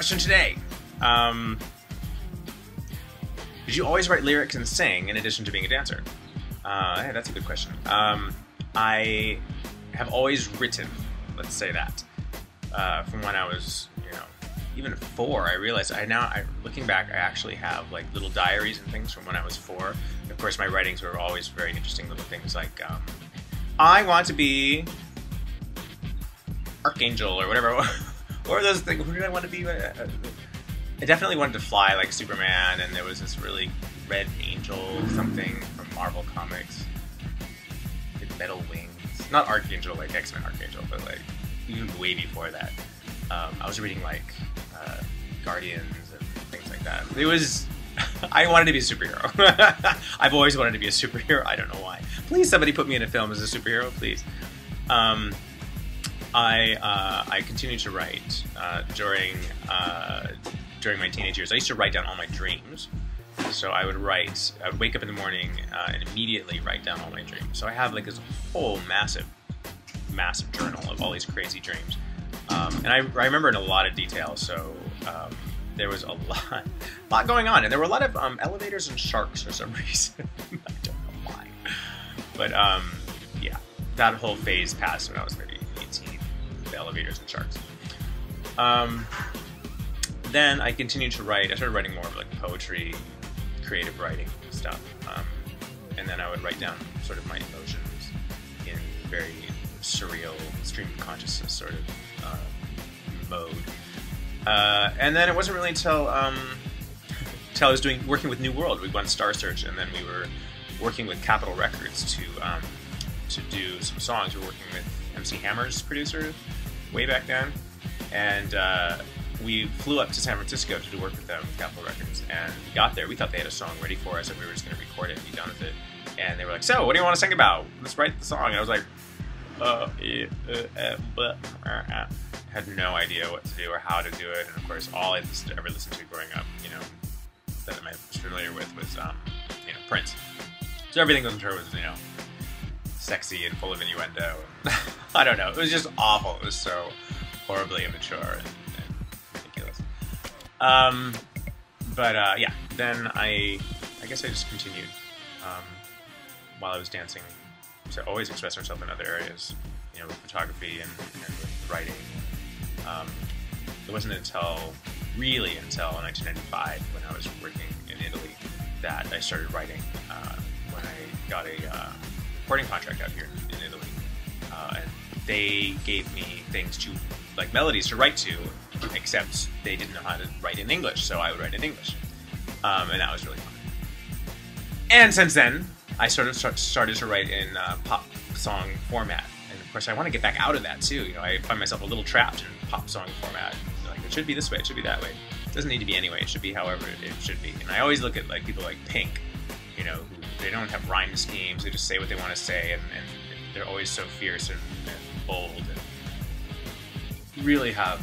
question today. Did you always write lyrics and sing in addition to being a dancer? Hey, that's a good question. I have always written, let's say that. From when I was, even 4, I realized looking back, I actually have like little diaries and things from when I was 4. Of course, my writings were always very interesting little things like, I want to be Archangel or whatever. What were those things? Who did I want to be? I definitely wanted to fly like Superman, and there was this really red angel something from Marvel Comics with metal wings. Not Archangel like X-Men Archangel, but like even way before that. I was reading like Guardians and things like that. It was, I wanted to be a superhero. I've always wanted to be a superhero. I don't know why. Please, somebody put me in a film as a superhero, please. I continued to write during my teenage years. I used to write down all my dreams. So I would wake up in the morning and immediately write down all my dreams. So I have like this whole massive journal of all these crazy dreams. And I remember in a lot of detail, so there was a lot going on. And there were a lot of elevators and sharks for some reason. I don't know why. But yeah, that whole phase passed when I was maybe 18, the elevators and sharks. Then I continued to write. I started writing more of like poetry, creative writing stuff. And then I would write down sort of my emotions in very surreal stream of consciousness sort of mode. And then it wasn't really until I was working with New World. We won Star Search, and then we were working with Capitol Records to do some songs. We were working with MC Hammer's producer way back then, and we flew up to San Francisco to do work with them with Capitol Records. And we got there. We thought they had a song ready for us, and we were just going to record it and be done with it. And they were like, "So, what do you want to sing about? Let's write the song." And I was like, I had no idea what to do or how to do it, and of course, all I ever listened to growing up, that I was familiar with was, Prince. So everything listened to her was, sexy and full of innuendo. I don't know. It was just awful. It was so horribly immature and ridiculous. Yeah. Then I guess I just continued while I was dancing to always express myself in other areas, with photography and with writing. It wasn't until 1995 when I was working in Italy that I started writing, when I got a recording contract out here in Italy. And they gave me things like melodies to write to, except they didn't know how to write in English, so I would write in English. And that was really fun. And since then, I started to write in pop song format. And of course, I want to get back out of that too. I find myself a little trapped in pop song format. Like, it should be this way, it should be that way. It doesn't need to be anyway, it should be however it should be. And I always look at like people like Pink, who they don't have rhyme schemes, they just say what they want to say, and they're always so fierce and bold, and really have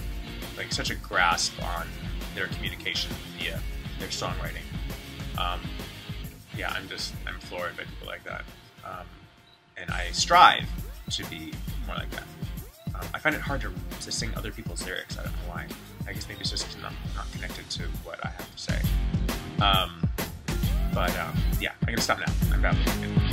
like such a grasp on their communication via their songwriting. Yeah, I'm floored by people like that. And I strive to be more like that. I find it hard to sing other people's lyrics. I don't know why. I guess maybe it's just not connected to what I have to say. Yeah, I'm gonna stop now. I'm babbling again.